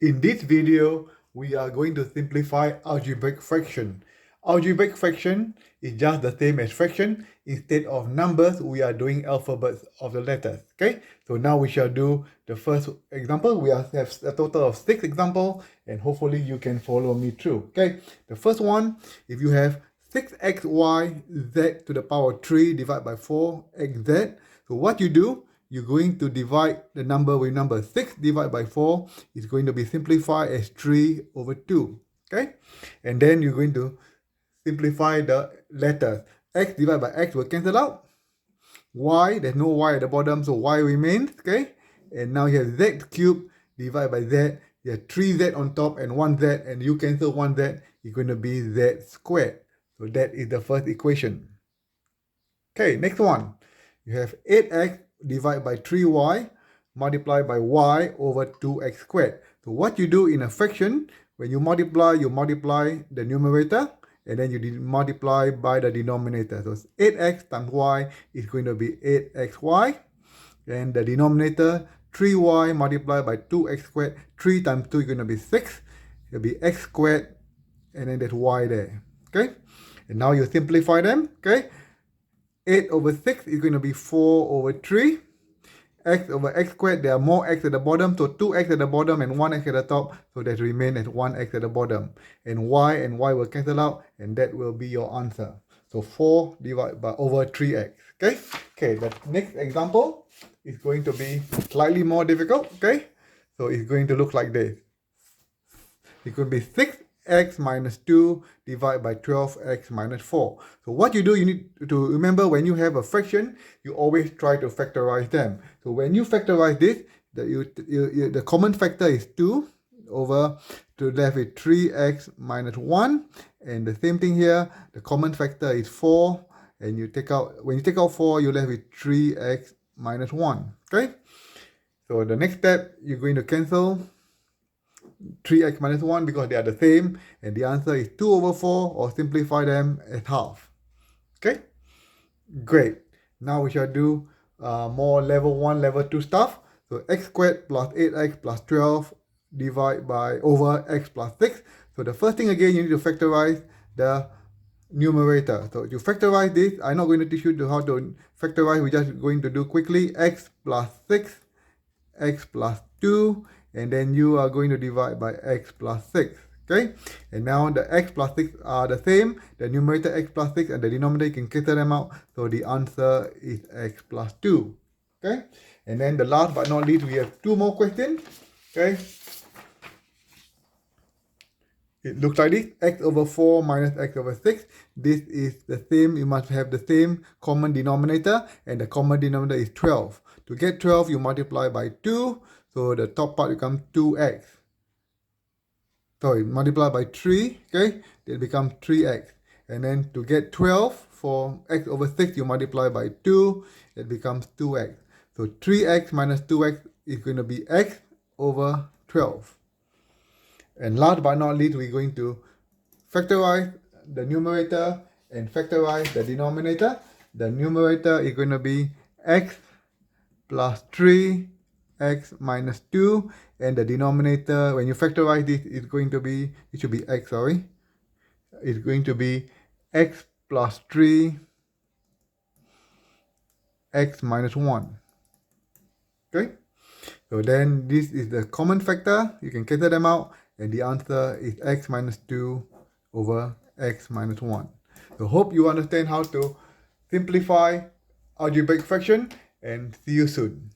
In this video, we are going to simplify algebraic fraction. Algebraic fraction is just the same as fraction. Instead of numbers, we are doing alphabets of the letters. Okay, so now we shall do the first example. We have a total of 6 examples, and hopefully you can follow me through. Okay, the first one, if you have 6xy z to the power 3 divided by 4xz, so what you do, you're going to divide the number with number 6 divided by 4 is going to be simplified as 3 over 2. Okay, and then you're going to simplify the letters. X divided by x will cancel out. Y, there's no y at the bottom, so y remains. Okay, and now you have z cubed divided by z. You have 3z on top and 1z, and you cancel 1z, it's going to be z squared. So that is the first equation. Okay, next one. You have 8x divided by 3y multiplied by y over 2x squared. So what you do in a fraction, when you multiply the numerator, and then you multiply by the denominator. So 8x times y is going to be 8xy, and the denominator 3y multiplied by 2x squared. 3 times 2 is going to be 6. It'll be x squared, and then there's y there. Okay, and now you simplify them. Okay, 8 over 6 is going to be 4 over 3. X over x squared, there are more x at the bottom, so 2x at the bottom and 1x at the top, so that remain as 1x at the bottom. And y will cancel out, and that will be your answer. So 4 divided by over 3x. Okay, the next example is going to be slightly more difficult. Okay, so it's going to look like this. It could be 6x minus 2 divided by 12x minus 4. So what you do, you need to remember, when you have a fraction, you always try to factorize them. So when you factorize this, the common factor is 2 over, to the left is 3x minus 1. And the same thing here, the common factor is 4. And when you take out 4, you're left with 3x minus 1. Okay? So the next step, you're going to cancel 3x minus 1 because they are the same, and the answer is 2 over 4, or simplify them as half. Okay, great. Now we shall do more level 1, level 2 stuff. So x squared plus 8x plus 12 divided by over x plus 6. So the first thing, again, you need to factorize the numerator. So to factorize this, I'm not going to teach you how to factorize. We're just going to do quickly. X plus 6, x plus 2, and then you are going to divide by x plus 6. Okay, and now the x plus 6 are the same. The numerator x plus 6 and the denominator, you can cancel them out. So the answer is x plus 2. Okay, and then the last but not least, we have 2 more questions. Okay, it looks like this. X over 4 minus x over 6. This is the same. You must have the same common denominator, and the common denominator is 12. To get 12, you multiply by 2. So the top part becomes 2x. Sorry, multiply by 3. Okay, it becomes 3x. And then to get 12 for x over 6, you multiply by 2. It becomes 2x. So 3x minus 2x is going to be x over 12. And last but not least, we're going to factorize the numerator and factorize the denominator. The numerator is going to be x plus 3 x minus 2, and the denominator, when you factorize this, it's going to be, it should be x, sorry. It's going to be x plus 3 x minus 1. Okay, so then this is the common factor. You can cancel them out, and the answer is x minus 2 over x minus 1. So hope you understand how to simplify algebraic fraction, and see you soon.